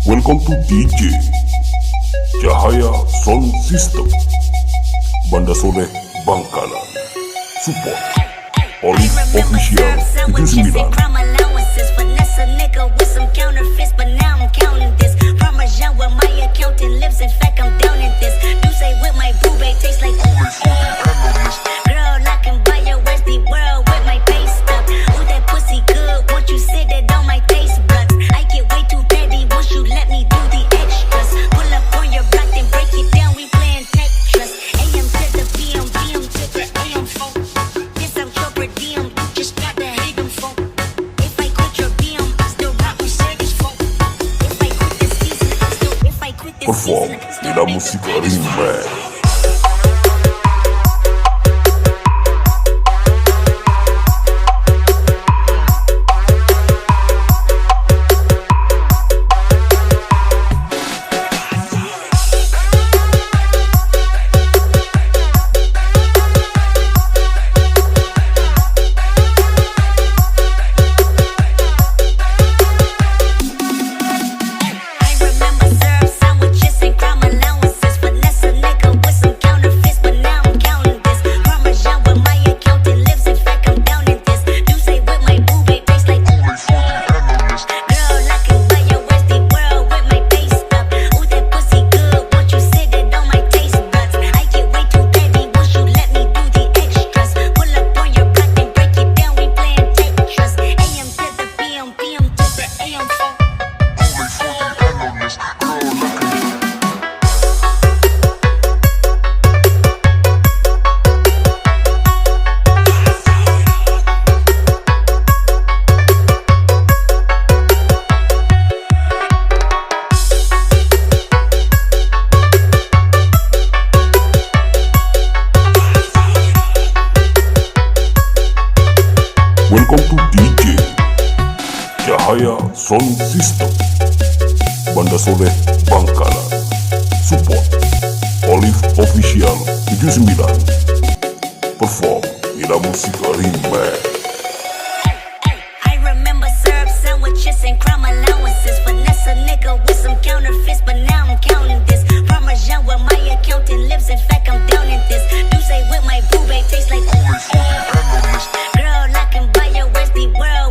Welcome to DJ Cahaya Sound System Banda Soleh Bangkalan. Support Olive Official 79. Perform tidak musik rimba. Welcome to DJ Cahaya Sound System Banda Soleh Bangkalan. Support Olive Official 79. Perform tidak musik rimba. I remember syrup sandwiches and crime allowances. Finesse a nigga with some counterfeits, but now I'm counting this. Parmesan where my accountant lives, in fact I'm down in this. You say with my boo babe tastes like girl, I can buy your Westie world